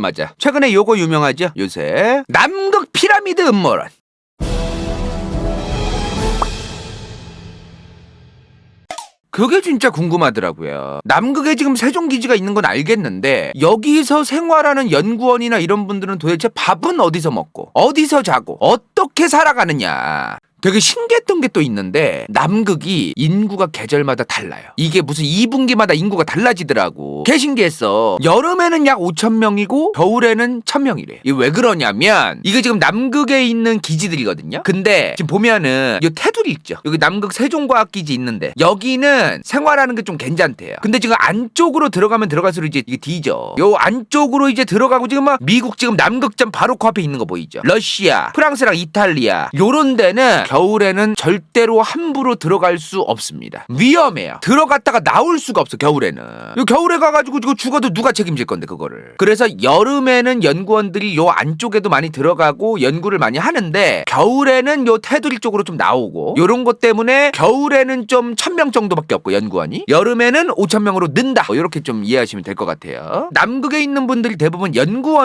맞아. 최근에 요거 유명하죠? 요새 남극 피라미드 음모론. 그게 진짜 궁금하더라고요. 남극에 지금 세종기지가 있는 건 알겠는데 여기서 생활하는 연구원이나 이런 분들은 도대체 밥은 어디서 먹고 어디서 자고 어떻게 살아가느냐. 되게 신기했던 게 또 있는데 남극이 인구가 계절마다 달라요. 이게 무슨 2분기마다 인구가 달라지더라고. 개 신기했어. 여름에는 약 5,000명이고 겨울에는 1,000명이래. 이게 왜 그러냐면 이게 지금 남극에 있는 기지들이거든요. 근데 지금 보면은 이 테두리 있죠. 여기 남극 세종과학기지 있는데 여기는 생활하는 게 좀 괜찮대요. 근데 지금 안쪽으로 들어가면 들어갈수록 이제 이게 뒤져. 요 안쪽으로 이제 들어가고 지금 막 미국 지금 남극점 바로 코앞에 있는 거 보이죠? 러시아, 프랑스랑 이탈리아 요런 데는 겨울에는 절대로 함부로 들어갈 수 없습니다. 위험해요. 들어갔다가 나올 수가 없어. 겨울에는. 겨울에 가가지고 이거 죽어도 누가 책임질 건데 그거를. 그래서 여름에는 연구원들이 요 안쪽에도 많이 들어가고 연구를 많이 하는데 겨울에는 요 테두리 쪽으로 좀 나오고 요런 것 때문에 겨울에는 좀 1,000명 정도밖에 없고 연구원이 여름에는 5,000명으로 는다. 이렇게 좀 이해하시면 될 것 같아요. 남극에 있는 분들이 대부분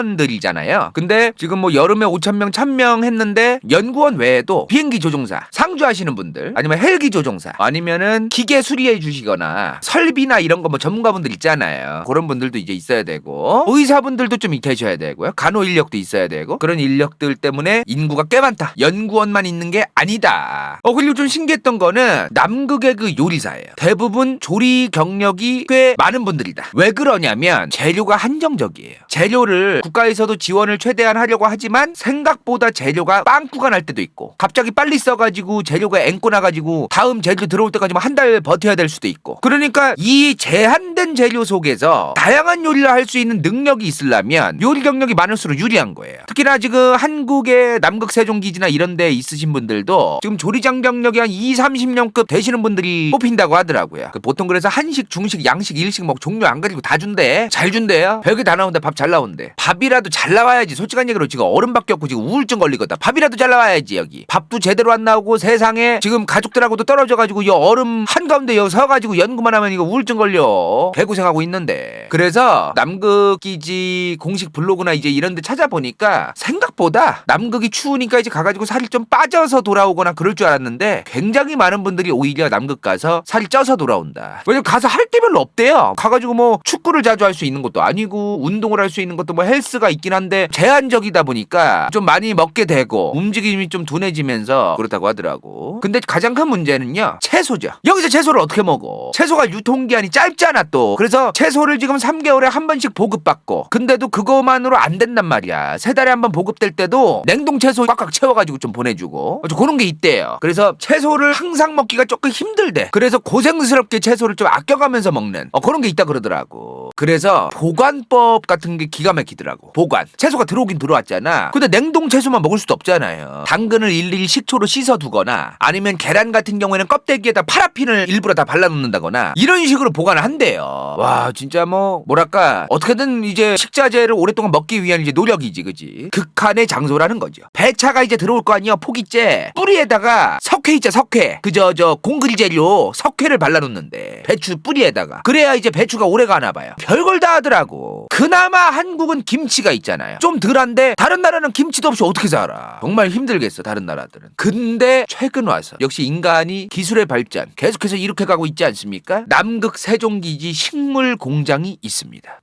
연구원들이잖아요. 근데 지금 뭐 여름에 5,000명 1,000명 했는데 연구원 외에도 비행기 조종사 상주하시는 분들 아니면 헬기 조종사 아니면은 기계 수리해 주시거나 설비나 이런 거 뭐 전문가분들 있잖아요. 그런 분들도 이제 있어야 되고 의사분들도 좀 계셔야 되고요. 간호 인력도 있어야 되고 그런 인력들 때문에 인구가 꽤 많다. 연구원만 있는 게 아니다. 그리고 좀 신기했던 거는 남극의 그 요리사예요. 대부분 조리 경력이 꽤 많은 분들이다. 왜 그러냐면 재료가 한정적이에요. 재료를 국가에서도 지원을 최대한 하려고 하지만 생각보다 재료가 빵꾸가 날 때도 있고 갑자기 빨리 써가지고 재료가 앵꼬 나가지고 다음 재료 들어올 때까지 한 달 버텨야 될 수도 있고 그러니까 이 제한된 재료 속에서 다양한 요리를 할 수 있는 능력이 있으려면 요리 경력이 많을수록 유리한 거예요. 특히나 지금 한국의 남극 세종기지나 이런 데 있으신 분들도 지금 조리장 경력이 한 20-30년급 되시는 분들이 뽑힌다고 하더라고요. 보통 그래서 한식, 중식, 양식, 일식 뭐 종류 안 가리고 다 준대. 잘 준대요. 별게 다 나온대. 밥 잘 나온대. 밥이라도 잘 나와야지. 솔직한 얘기로 지금 얼음밖에 없고 지금 우울증 걸리거든. 밥이라도 잘 나와야지 여기. 밥도 제대로 안 나오고 세상에 지금 가족들하고도 떨어져가지고 이 얼음 한가운데 여기 서가지고 연구만 하면 이거 우울증 걸려. 개고생하고 있는데. 그래서 남극기지 공식 블로그나 이제 이런 데 찾아보니까 생각보다 남극이 추우니까 이제 가가지고 살이 좀 빠져서 돌아오거나 그럴 줄 알았는데 굉장히 많은 분들이 오히려 남극 가서 살이 쪄서 돌아온다. 왜냐면 가서 할 게 별로 없대요. 가가지고 뭐 축구를 자주 할 수 있는 것도 아니고 운동을 할 수 있는 것도 뭐 헬스가 있긴 한데 제한적이다 보니까 좀 많이 먹게 되고 움직임이 좀 둔해지면서 그렇다고 하더라고. 근데 가장 큰 문제는요 채소죠. 여기서 채소를 어떻게 먹어? 채소가 유통기한이 짧잖아 또. 그래서 채소를 지금 3개월에 한 번씩 보급받고 근데도 그거만으로 안 된단 말이야. 3달에 한 번 보급될 때도 냉동 채소 꽉꽉 채워가지고 좀 보내주고 그런 게 있대요. 그래서 채소를 항상 먹기가 조금 힘들대. 그래서 고생스럽게 채소를 좀 아껴가면서 먹는 그런 게 있다 그러더라고. 그래서 보관법 같은 게 기가 막히더라고. 보관. 채소가 들어오긴 들어왔잖아. 근데 냉동 채소만 먹을 수도 없잖아요. 당근을 일일이 식초로 씻어두거나 아니면 계란 같은 경우에는 껍데기에다 파라핀을 일부러 다 발라놓는다거나 이런 식으로 보관을 한대요. 와 진짜 뭐랄까 어떻게든 이제 식자재를 오랫동안 먹기 위한 이제 노력이지 그지. 극한의 장소라는 거죠. 배차가 이제 들어올 거 아니야. 포기째 뿌리에다가 석회 있자 석회 그저 공그리 재료 석회를 발라놓는데 배추 뿌리에다가 그래야 이제 배추가 오래 가나 봐요. 별걸 다 하더라고. 그나마 한국은 김치가 있잖아요. 좀 덜한데 다른 나라는 김치도 없이 어떻게 살아. 정말 힘들겠어 다른 나라들은. 근데 최근 와서 역시 인간이 기술의 발전 계속해서 이렇게 가고 있지 않습니까? 남극 세종기지 식물 공장이 있습니다.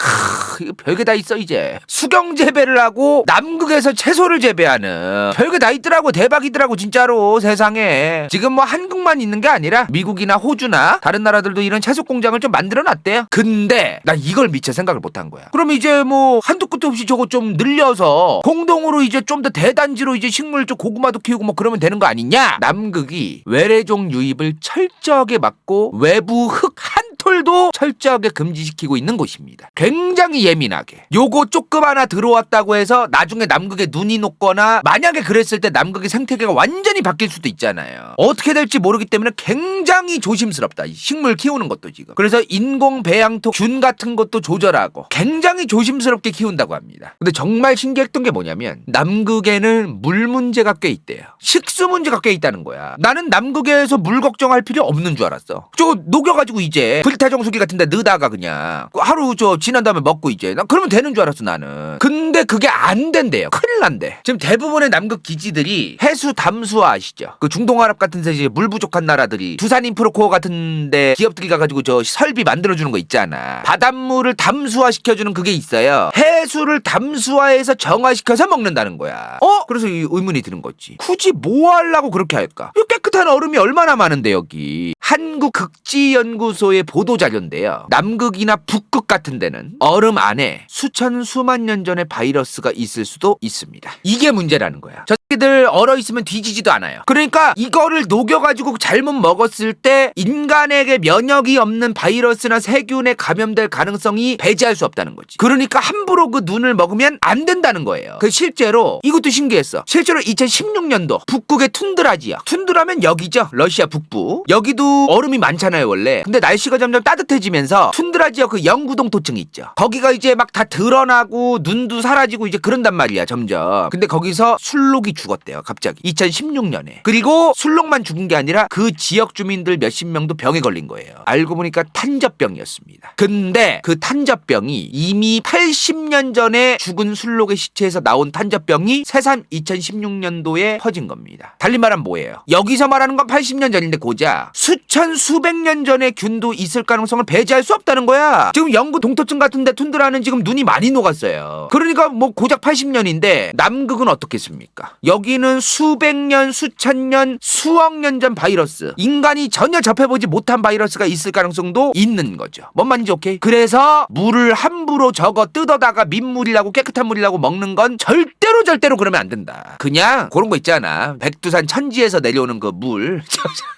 이거 별게 다 있어 이제. 수경 재배를 하고 남극에서 채소를 재배하는 별게 다 있더라고. 대박이더라고 진짜로 세상에. 지금 뭐 한국만 있는 게 아니라 미국이나 호주나 다른 나라들도 이런 채소 공장을 좀 만들어놨대요. 근데 난 이걸 미처 생각을 못한 거야. 그럼 이제 뭐 한도 끝도 없이 저거 좀 늘려서 공동으로 이제 좀 더 대단지로 이제 식물 좀 고구마도 키우고 뭐 그러면 되는 거 아니냐? 남극이 외래종 유입을 철저하게 막고 외부 흙 한 톨도 철저하게 금지시키고 있는 곳입니다. 굉장히 예민하게. 요거 조금 하나 들어왔다고 해서 나중에 남극에 눈이 녹거나 만약에 그랬을 때 남극의 생태계가 완전히 바뀔 수도 있잖아요. 어떻게 될지 모르기 때문에 굉장히 조심스럽다. 이 식물 키우는 것도 지금. 그래서 인공 배양토 균 같은 것도 조절하고 굉장히 조심스럽게 키운다고 합니다. 근데 정말 신기했던 게 뭐냐면 남극에는 물 문제가 꽤 있대요. 식수 문제가 꽤 있다는 거야. 나는 남극에서 물 걱정할 필요 없는 줄 알았어. 저거 녹여가지고 이제 기타 정수기 같은 데 넣다가 그냥 하루 지난 다음에 먹고 이제 나 그러면 되는 줄 알았어 나는. 근데 그게 안 된대요. 큰일 난대. 지금 대부분의 남극 기지들이 해수 담수화 아시죠? 그 중동아랍 같은 데 이제 물 부족한 나라들이 두산인프로코어 같은 데 기업들이 가가지고 저 설비 만들어주는 거 있잖아. 바닷물을 담수화시켜주는 그게 있어요. 해수를 담수화해서 정화시켜서 먹는다는 거야. 그래서 이 의문이 드는 거지. 굳이 뭐 하려고 그렇게 할까? 이 깨끗한 얼음이 얼마나 많은데 여기. 한국극지연구소의 보도자료인데요. 남극이나 북극 같은 데는 얼음 안에 수천 수만 년 전의 바이러스가 있을 수도 있습니다. 이게 문제라는 거야. 저 새끼들 얼어있으면 뒤지지도 않아요. 그러니까 이거를 녹여가지고 잘못 먹었을 때 인간에게 면역이 없는 바이러스나 세균에 감염될 가능성이 배제할 수 없다는 거지. 그러니까 함부로 그 눈을 먹으면 안 된다는 거예요. 그 실제로 이것도 신기했어. 실제로 2016년도 북극의 툰드라 지역. 툰드라면 여기죠. 러시아 북부. 여기도 얼음이 많잖아요 원래. 근데 날씨가 점점 따뜻해지면서 툰드라 지역 그 영구동토층 있죠. 거기가 이제 막 다 드러나고 눈도 사라지고 이제 그런단 말이야 점점. 근데 거기서 술록이 죽었대요 갑자기 2016년에. 그리고 술록만 죽은 게 아니라 그 지역 주민들 몇십 명도 병에 걸린 거예요. 알고 보니까 탄저병이었습니다. 근데 그 탄저병이 이미 80년 전에 죽은 술록의 시체에서 나온 탄저병이 새삼 2016년도에 퍼진 겁니다. 달리 말하면 뭐예요? 여기서 말하는 건 80년 전인데 고작 수천 수백 년 전의 균도 있을 가능성을 배제할 수 없다는 거야. 지금 영구 동토층 같은 데 툰드라는 지금 눈이 많이 녹았어요. 그러니까 뭐 고작 80년인데 남극은 어떻겠습니까? 여기는 수백 년, 수천 년, 수억 년 전 바이러스, 인간이 전혀 접해보지 못한 바이러스가 있을 가능성도 있는 거죠. 뭔 말인지 오케이? 그래서 물을 함부로 저거 뜯어다가 민물이라고 깨끗한 물이라고 먹는 건 절대로 그러면 안 된다. 그냥 그런 거 있잖아. 백두산 천지에서 내려오는 그 물.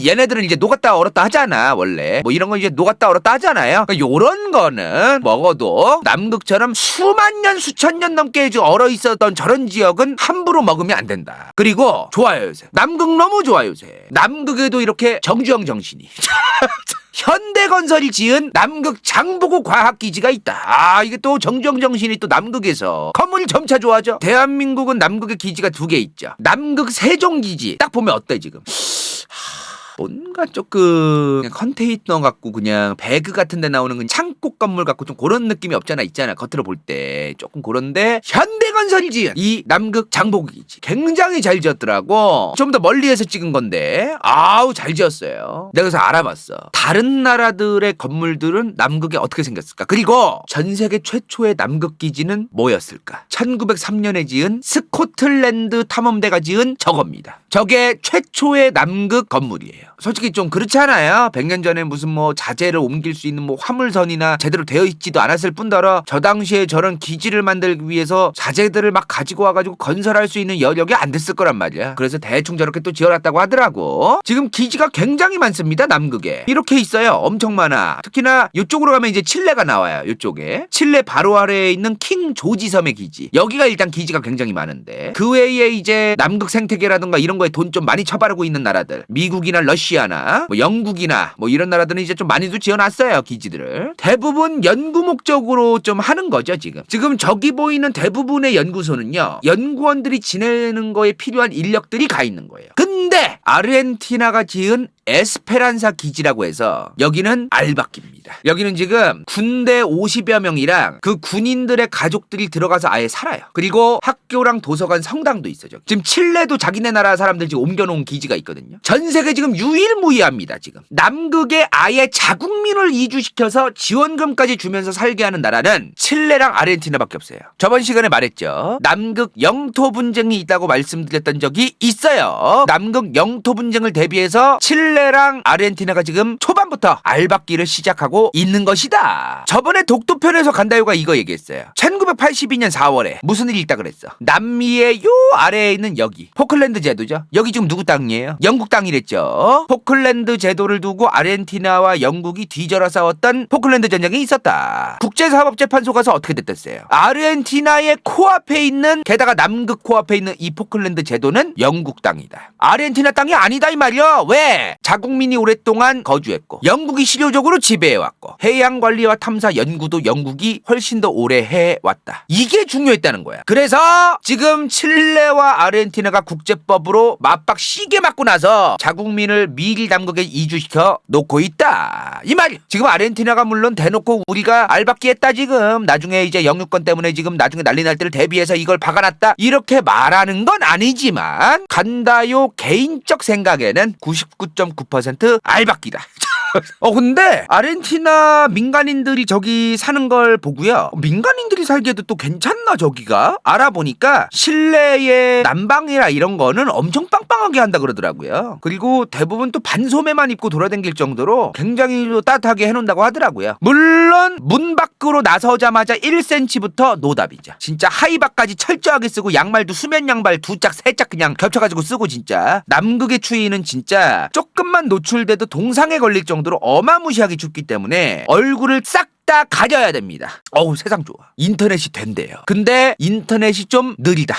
얘네들은 이제 녹았다 얼었다 하잖아 원래. 뭐 이런 거 이제 녹았다 얼었다 하잖아요. 그러니까 요런 거는 먹어도 남극처럼 수만 년 수천 년 넘게 얼어 있었던 저런 지역은 함부로 먹으면 안 된다. 그리고 좋아요 요새. 남극 너무 좋아요 요새. 남극에도 이렇게 정주영 정신이 현대건설이 지은 남극 장보고 과학기지가 있다. 이게 또 정주영 정신이 또 남극에서 건물이 점차 좋아져. 대한민국은 남극의 기지가 2개 있죠. 남극 세종기지 딱 보면 어때 지금? 뭔가 조금 그냥 컨테이너 같고 그냥 배그 같은 데 나오는 그 창고 건물 같고 좀 그런 느낌이 없잖아 있잖아 겉으로 볼 때 조금 그런데 현대건설이 지은 이 남극 장보기지 굉장히 잘 지었더라고. 좀 더 멀리에서 찍은 건데 잘 지었어요. 내가 그래서 알아봤어. 다른 나라들의 건물들은 남극에 어떻게 생겼을까? 그리고 전 세계 최초의 남극 기지는 뭐였을까? 1903년에 지은 스코틀랜드 탐험대가 지은 저겁니다. 저게 최초의 남극 건물이에요. 솔직히 좀 그렇지 않아요? 100년 전에 무슨 뭐 자재를 옮길 수 있는 뭐 화물선이나 제대로 되어 있지도 않았을 뿐더러 저 당시에 저런 기지를 만들기 위해서 자재들을 막 가지고 와가지고 건설할 수 있는 여력이 안 됐을 거란 말이야. 그래서 대충 저렇게 또 지어놨다고 하더라고. 지금 기지가 굉장히 많습니다 남극에. 이렇게 있어요. 엄청 많아. 특히나 이쪽으로 가면 이제 칠레가 나와요. 이쪽에 칠레 바로 아래에 있는 킹 조지 섬의 기지. 여기가 일단 기지가 굉장히 많은데 그 외에 이제 남극 생태계라든가 이런 거에 돈 좀 많이 처바르고 있는 나라들 미국이나 러시아나 뭐 영국이나 뭐 이런 나라들은 이제 좀 많이도 지어놨어요 기지들을. 대부분 연구 목적으로 좀 하는 거죠 지금 저기 보이는 대부분의 연구소는요 연구원들이 지내는 거에 필요한 인력들이 가 있는 거예요. 근데 아르헨티나가 지은 에스페란사 기지라고 해서 여기는 알박기입니다. 여기는 지금 군대 50여 명이랑 그 군인들의 가족들이 들어가서 아예 살아요. 그리고 학교랑 도서관 성당도 있어요. 지금 칠레도 자기네 나라 사람들 지금 옮겨놓은 기지가 있거든요. 전 세계 지금 유일무이합니다. 지금 남극에 아예 자국민을 이주시켜서 지원금까지 주면서 살게 하는 나라는 칠레랑 아르헨티나밖에 없어요. 저번 시간에 말했죠. 남극 영토 분쟁이 있다고 말씀드렸던 적이 있어요. 남극 영토 분쟁을 대비해서 칠레랑 아르헨티나가 지금 초반부터 알박기를 시작하고 있는 것이다. 저번에 독도편에서 간다요가 이거 얘기했어요. 1982년 4월에 무슨 일이 있다 그랬어. 남미의 요 아래에 있는 여기 포클랜드 제도죠. 여기 지금 누구 땅이에요? 영국 땅이랬죠. 포클랜드 제도를 두고 아르헨티나와 영국이 뒤져라 싸웠던 포클랜드 전쟁이 있었다. 국제사법재판소 가서 어떻게 됐댔어요? 아르헨티나의 코앞에 있는 게다가 남극 코앞에 있는 이 포클랜드 제도는 영국 땅이다. 아르헨티나 땅이 아니다 이 말이야. 왜? 자국민이 오랫동안 거주했고 영국이 실효적으로 지배해왔고 해양관리와 탐사 연구도 영국이 훨씬 더 오래 해왔다. 이게 중요했다는 거야. 그래서 지금 칠레와 아르헨티나가 국제법으로 맞박 시게 맞고 나서 자국민을 미일 남극에 이주시켜 놓고 있다. 이 말이야. 지금 아르헨티나가 물론 대놓고 우리가 알박기 했다 지금. 나중에 이제 영유권 때문에 지금 나중에 난리 날 때를 대비해서 이걸 박아놨다. 이렇게 말하는 건 아니지만 간다요 개인적 생각에는 99.9% 알박기다. 근데 아르헨티나 민간인들이 저기 사는 걸 보고요. 민간인들이 살기에도 또 괜찮나 저기가? 알아보니까 실내의 난방이나 이런 거는 엄청 빵빵하게 한다 그러더라고요. 그리고 대부분 또 반소매만 입고 돌아다닐 정도로 굉장히 따뜻하게 해놓는다고 하더라고요. 물론 문 밖으로 나서자마자 1cm부터 노답이죠. 진짜 하이바까지 철저하게 쓰고 양말도 수면 양말 2짝 3짝 그냥 겹쳐가지고 쓰고 진짜. 남극의 추위는 진짜 조금만 노출돼도 동상에 걸릴 정도로 어마무시하게 춥기 때문에 얼굴을 싹 다 가려야 됩니다. 세상 좋아. 인터넷이 된대요. 근데 인터넷이 좀 느리다.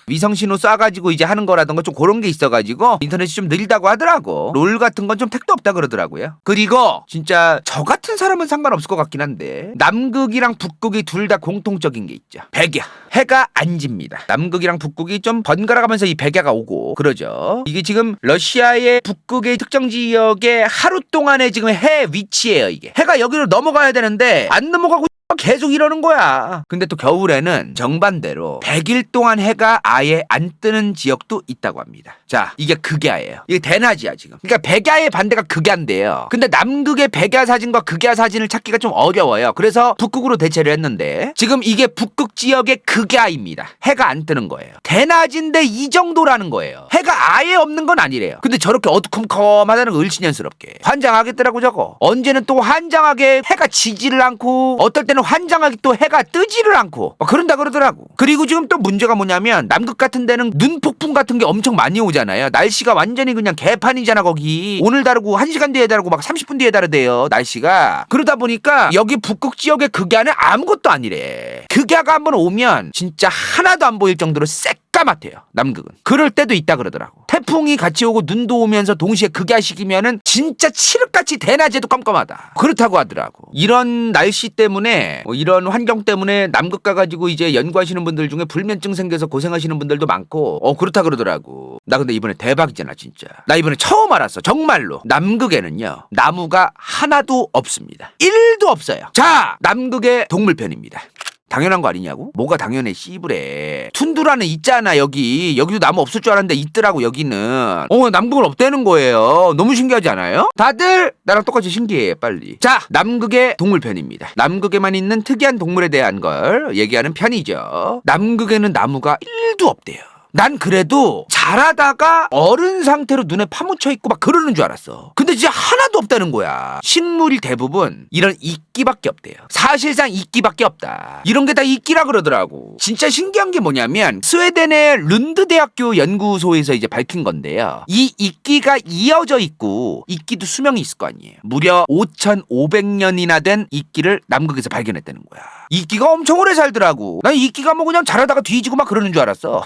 위성신호 쏴가지고 이제 하는 거라던가 좀 그런 게 있어가지고 인터넷이 좀 느리다고 하더라고. 롤 같은 건 좀 택도 없다 그러더라고요. 그리고 진짜 저 같은 사람은 상관없을 것 같긴 한데 남극이랑 북극이 둘 다 공통적인 게 있죠. 백야. 해가 안 집니다. 남극이랑 북극이 좀 번갈아가면서 이 백야가 오고 그러죠. 이게 지금 러시아의 북극의 특정 지역에 하루 동안의 지금 해 위치예요. 이게 해가 여기로 넘어가야 되는데 안 넘어가고 계속 이러는 거야. 근데 또 겨울에는 정반대로 100일 동안 해가 아예 안 뜨는 지역도 있다고 합니다. 자, 이게 극야예요. 이게 대낮이야 지금. 그러니까 백야의 반대가 극야인데요. 근데 남극의 백야 사진과 극야 사진을 찾기가 좀 어려워요. 그래서 북극으로 대체를 했는데 지금 이게 북극 지역의 극야입니다. 해가 안 뜨는 거예요. 대낮인데 이 정도라는 거예요. 해가 아예 없는 건 아니래요. 근데 저렇게 어두컴컴하다는 거 을씨년스럽게 환장하겠더라고 저거. 언제는 또 환장하게 해가 지지를 않고 어떨 때는 환장하게 또 해가 뜨지를 않고 막 그런다 그러더라고. 그리고 지금 또 문제가 뭐냐면 남극 같은 데는 눈 폭풍 같은 게 엄청 많이 오잖아요. 날씨가 완전히 그냥 개판이잖아 거기. 오늘 다르고 1시간 뒤에 다르고 막 30분 뒤에 다르대요 날씨가. 그러다 보니까 여기 북극 지역의 극야는 아무것도 아니래. 극야가 한번 오면 진짜 하나도 안 보일 정도로 새까맣대요 남극은. 그럴 때도 있다 그러더라고. 태풍이 같이 오고 눈도 오면서 동시에 극야식이면은 진짜 칠흑같이 대낮에도 깜깜하다 그렇다고 하더라고. 이런 날씨 때문에 이런 환경 때문에 남극 가가지고 이제 연구하시는 분들 중에 불면증 생겨서 고생하시는 분들도 많고 그렇다 그러더라고. 나 근데 이번에 대박이잖아 진짜. 나 이번에 처음 알았어. 정말로 남극에는요 나무가 하나도 없습니다. 1도 없어요. 자, 남극의 동물편입니다. 당연한 거 아니냐고? 뭐가 당연해 씨부래. 툰드라는 있잖아 여기도 나무 없을 줄 알았는데 있더라고 여기는. 남극은 없다는 거예요. 너무 신기하지 않아요? 다들 나랑 똑같이 신기해 빨리. 자, 남극의 동물편입니다. 남극에만 있는 특이한 동물에 대한 걸 얘기하는 편이죠. 남극에는 나무가 1도 없대요. 난 그래도 자라다가 어른 상태로 눈에 파묻혀 있고 막 그러는 줄 알았어. 근데 진짜 하나도 없다는 거야. 식물이 대부분 이런 이끼밖에 없대요. 사실상 이끼밖에 없다. 이런 게 다 이끼라 그러더라고. 진짜 신기한 게 뭐냐면 스웨덴의 룬드 대학교 연구소에서 이제 밝힌 건데요. 이 이끼가 이어져 있고 이끼도 수명이 있을 거 아니에요. 무려 5,500년이나 된 이끼를 남극에서 발견했다는 거야. 이끼가 엄청 오래 살더라고. 난 이끼가 뭐 그냥 자라다가 뒤지고 막 그러는 줄 알았어.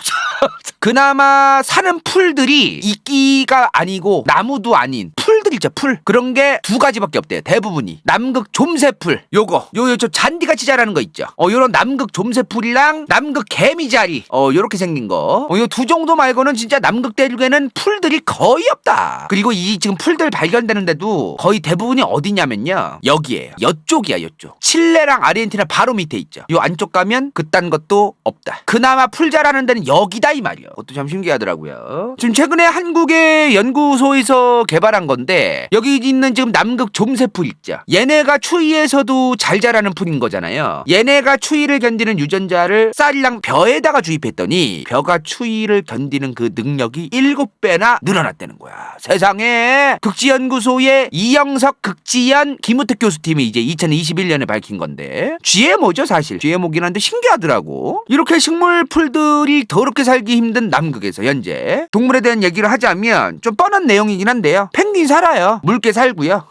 그나마 사는 풀들이 이끼가 아니고 나무도 아닌 풀들 있죠. 풀. 그런 게 2가지밖에 없대요. 대부분이. 남극 좀새풀. 요거 저 잔디같이 자라는 거 있죠. 요런 남극 좀새풀이랑 남극 개미자리. 요렇게 생긴 거. 요 2 정도 말고는 진짜 남극 대륙에는 풀들이 거의 없다. 그리고 이 지금 풀들 발견되는데도 거의 대부분이 어디냐면요. 여기에요. 요쪽이야 요쪽. 칠레랑 아르헨티나 바로 밑에 있죠. 요 안쪽 가면 그딴 것도 없다. 그나마 풀 자라는 데는 여기다 이 말이요. 그것도 참 신기하더라고요. 지금 최근에 한국의 연구소에서 개발한 건데 여기 있는 지금 남극 좀새풀 있죠. 얘네가 추위에서도 잘 자라는 풀인 거잖아요. 얘네가 추위를 견디는 유전자를 쌀이랑 벼에다가 주입했더니 벼가 추위를 견디는 그 능력이 7배나 늘어났다는 거야. 세상에. 극지연구소의 이영석 극지연 김우택 교수팀이 이제 2021년에 밝힌 건데 GMO죠 사실. GMO긴 한데 신기하더라고. 이렇게 식물 풀들이 더럽게 살기 힘든 남극에서 현재 동물에 대한 얘기를 하자면 좀 뻔한 내용이긴 한데요. 펭귄 살아요. 물개 살고요.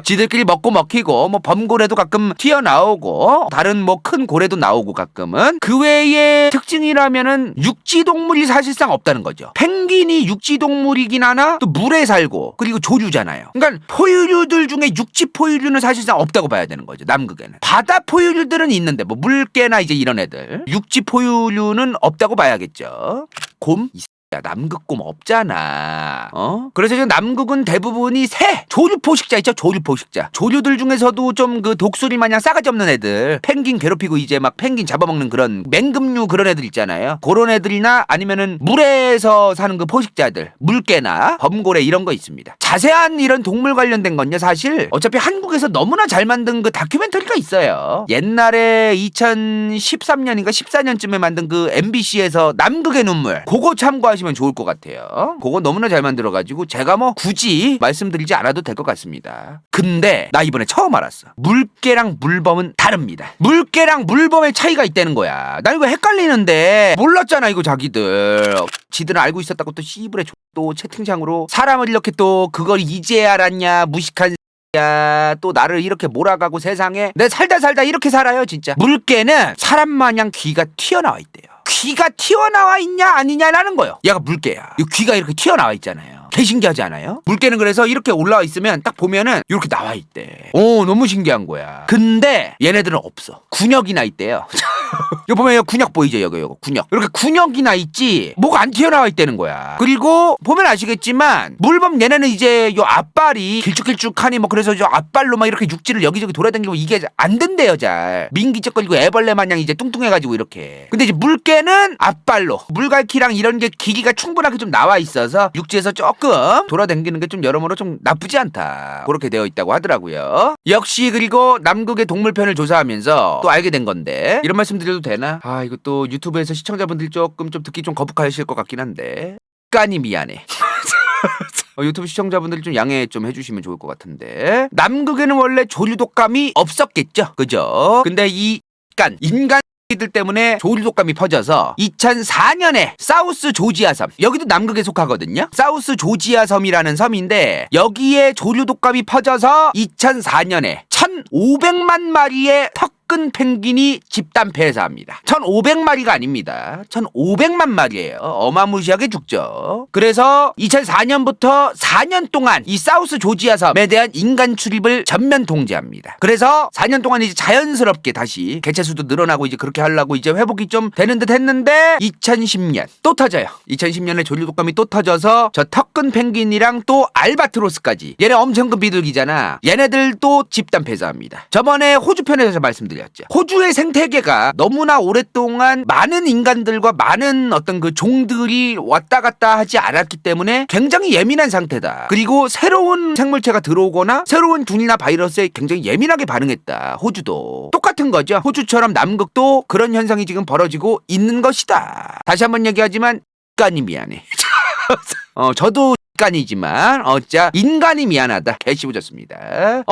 지들끼리 먹고 먹히고 뭐 범고래도 가끔 튀어나오고 다른 뭐 큰 고래도 나오고 가끔은 그 외의 특징이라면은 육지동물이 사실상 없다는 거죠. 펭귄이 육지동물이긴 하나 또 물에 살고 그리고 조류잖아요. 그러니까 포유류들 중에 육지 포유류는 사실상 없다고 봐야 되는 거죠. 남극에는. 바다 포유류들은 있는데 뭐 물개나 이제 이런 애들 육지 포유류는 없다고 봐야겠죠. 곰? 남극곰 없잖아. 그래서 지금 남극은 대부분이 새 조류포식자 있죠. 조류포식자. 조류들 중에서도 좀 그 독수리 마냥 싸가지 없는 애들 펭귄 괴롭히고 이제 막 펭귄 잡아먹는 그런 맹금류 그런 애들 있잖아요. 그런 애들이나 아니면은 물에서 사는 그 포식자들 물개나 범고래 이런 거 있습니다. 자세한 이런 동물 관련된 건요 사실 어차피 한국에서 너무나 잘 만든 그 다큐멘터리가 있어요. 옛날에 2013년인가 14년쯤에 만든 그 MBC에서 남극의 눈물 그거 참고하시면 좋을 것 같아요. 그거 너무나 잘 만들어가지고 제가 뭐 굳이 말씀드리지 않아도 될 것 같습니다. 근데 나 이번에 처음 알았어. 물개랑 물범은 다릅니다. 물개랑 물범의 차이가 있다는 거야. 나 이거 헷갈리는데 몰랐잖아 이거 자기들. 지들은 알고 있었다고 또 씨부레 또 채팅창으로 사람을 이렇게 또 그걸 이제 알았냐 무식한 야, 또 나를 이렇게 몰아가고 세상에 내 살다 이렇게 살아요 진짜. 물개는 사람 마냥 귀가 튀어나와 있대요. 귀가 튀어나와 있냐 아니냐라는 거예요. 얘가 물개야. 이 귀가 이렇게 튀어나와 있잖아요. 개 신기하지 않아요? 물개는 그래서 이렇게 올라와 있으면 딱 보면은 이렇게 나와 있대. 오 너무 신기한 거야. 근데 얘네들은 없어. 군역이 나 있대요. 이거 보면 군역 보이죠? 여기 군역. 이렇게 군역이 나 있지 뭐가 안 튀어나와 있다는 거야. 그리고 보면 아시겠지만 물범 얘네는 이제 요 앞발이 길쭉길쭉하니 뭐 그래서 저 앞발로 막 이렇게 육지를 여기저기 돌아다니고 이게 안 된대요 잘. 민기적거리고 애벌레 마냥 이제 뚱뚱해가지고 이렇게. 근데 이제 물개는 앞발로 물갈퀴랑 이런 게 길이가 충분하게 좀 나와 있어서 육지에서 조금 돌아다니는 게 좀 여러모로 좀 나쁘지 않다. 그렇게 되어 있다고 하더라고요. 역시 그리고 남극의 동물편을 조사하면서 또 알게 된 건데 이런 말씀 드려도 되나? 아 이거 또 유튜브에서 시청자분들이 조금 좀 듣기 좀 거북하실 것 같긴 한데 깐이 미안해. 유튜브 시청자분들이 좀 양해 좀 해주시면 좋을 것 같은데 남극에는 원래 조류독감이 없었겠죠 그죠? 근데 이 인간 들 때문에 조류독감이 퍼져서 2004년에 사우스 조지아 섬 여기도 남극에 속하거든요. 사우스 조지아 섬이라는 섬인데 여기에 조류독감이 퍼져서 2004년에 1,500만 마리의 턱근 펭귄이 집단 폐사합니다. 1,500마리가 아닙니다. 1,500만 마리예요. 어마무시하게 죽죠. 그래서 2004년부터 4년 동안 이 사우스 조지아 섬에 대한 인간 출입을 전면 통제합니다. 그래서 4년 동안 이제 자연스럽게 다시 개체수도 늘어나고 이제 그렇게 하려고 이제 회복이 좀 되는 듯 했는데 2010년 또 터져요. 2010년에 조류독감이 또 터져서 저 턱근 펭귄이랑 또 알바트로스까지 얘네 엄청 큰 비둘기잖아. 얘네들도 집단 폐사합니다. 저번에 호주 편에서 말씀드렸죠. 호주의 생태계가 너무나 오랫동안 많은 인간들과 많은 어떤 그 종들이 왔다 갔다 하지 않았기 때문에 굉장히 예민한 상태다. 그리고 새로운 생물체가 들어오거나 새로운 균이나 바이러스에 굉장히 예민하게 반응했다. 호주도 똑같은 거죠. 호주처럼 남극도 그런 현상이 지금 벌어지고 있는 것이다. 다시 한번 얘기하지만 인간이 미안해. 저도 인간이지만 자 인간이 미안하다. 개씹어졌습니다.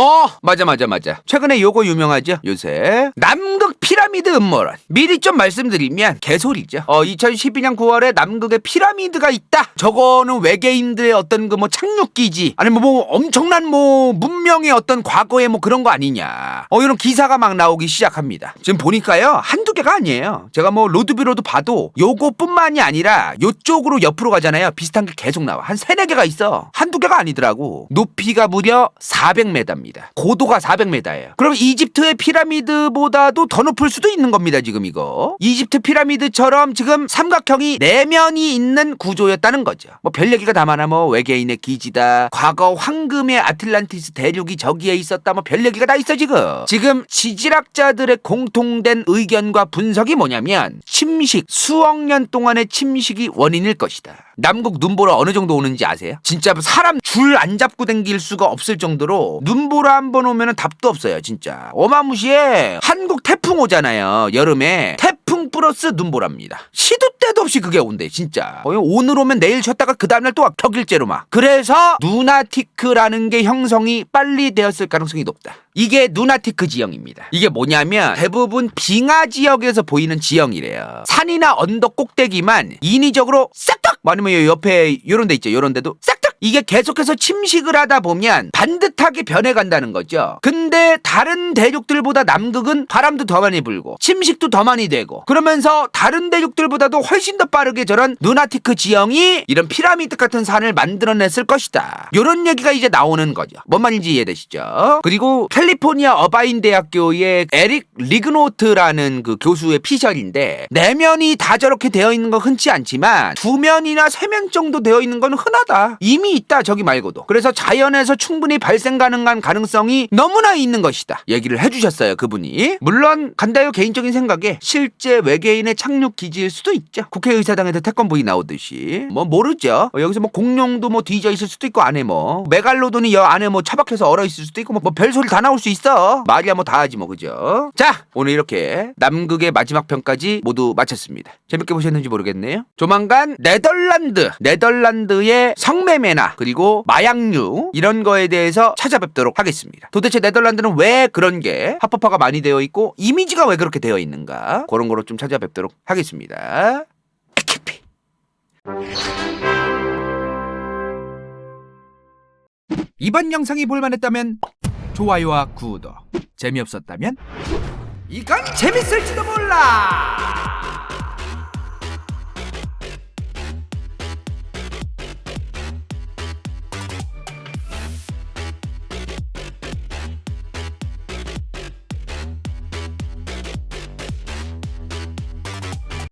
맞아. 최근에 요거 유명하죠. 요새 남극 피라미드 음모론. 미리 좀 말씀드리면 개소리죠. 2012년 9월에 남극에 피라미드가 있다. 저거는 외계인들의 어떤 그 뭐 착륙기지 아니면 뭐 엄청난 뭐 문명의 어떤 과거의 뭐 그런 거 아니냐. 이런 기사가 막 나오기 시작합니다. 지금 보니까요 한두 개가 아니에요. 제가 뭐 로드뷰로도 봐도 요거뿐만이 아니라 요쪽으로 옆으로 가잖아요. 비슷한 게 계속 나와. 한 3-4개가 있어. 한두 개가 아니더라고. 높이가 무려 400m입니다. 고도가 400m예요. 그럼 이집트의 피라미드보다도 더 높을 수도 있는 겁니다. 지금 이거. 이집트 피라미드처럼 지금 삼각형이 4면이 있는 구조였다는 거죠. 뭐 별 얘기가 다 많아. 뭐 외계인의 기지다. 과거 황금의 아틀란티스 대륙이 저기에 있었다. 뭐 별 얘기가 다 있어 지금. 지금 지질학자들의 공통된 의견과 분석이 뭐냐면 침식, 수억 년 동안의 침식이 원인일 것이다. 남극 눈보라 어느 정도 오는지 아세요? 진짜 사람 줄 안 잡고 댕길 수가 없을 정도로 눈보라 한 번 오면은 답도 없어요 진짜. 어마무시해. 한국 태풍 오잖아요 여름에. 태풍 플러스 눈보라입니다. 시도 때도 없이 그게 온대 진짜. 오늘 오면 내일 쉬었다가 그 다음날 또 격일제로 막. 그래서 누나티크라는 게 형성이 빨리 되었을 가능성이 높다. 이게 누나티크 지형입니다. 이게 뭐냐면 대부분 빙하 지역에서 보이는 지형이래요. 산이나 언덕 꼭대기만 인위적으로 싹둑 아니면 옆에 요런 데 있죠. 요런 데도 싹둑 이게 계속해서 침식을 하다 보면 반듯하게 변해간다는 거죠. 근데 다른 대륙들보다 남극은 바람도 더 많이 불고 침식도 더 많이 되고 그러면서 다른 대륙들보다도 훨씬 더 빠르게 저런 누나티크 지형이 이런 피라미드 같은 산을 만들어냈을 것이다. 이런 얘기가 이제 나오는 거죠. 뭔 말인지 이해되시죠? 그리고 캘리포니아 어바인 대학교의 에릭 리그노트라는 그 교수의 피셜인데 내면이 다 저렇게 되어 있는 건 흔치 않지만 2면이나 3면 정도 되어 있는 건 흔하다. 이미 있다 저기 말고도. 그래서 자연에서 충분히 발생 가능한 가능성이 너무나 있는 것이다. 얘기를 해주셨어요 그분이. 물론 간다요 개인적인 생각에 실제 외계인의 착륙 기지일 수도 있죠. 국회의사당에서 태권브이 나오듯이 뭐 모르죠. 여기서 뭐 공룡도 뭐 뒤져 있을 수도 있고 안에 뭐 메갈로돈이 여 안에 뭐 처박혀서 얼어 있을 수도 있고 뭐 별소리 다 나올 수 있어. 말이야 뭐 다 하지 뭐 그죠. 자 오늘 이렇게 남극의 마지막 편까지 모두 마쳤습니다. 재밌게 보셨는지 모르겠네요. 조만간 네덜란드의 성매매나 그리고 마약류 이런 거에 대해서 찾아뵙도록 하겠습니다. 도대체 네덜란드는 왜 그런 게 합법화가 많이 되어 있고 이미지가 왜 그렇게 되어 있는가 그런 거로 좀 찾아뵙도록 하겠습니다. 키피. 이번 영상이 볼만했다면 좋아요와 구독, 재미없었다면 이건 재밌을지도 몰라.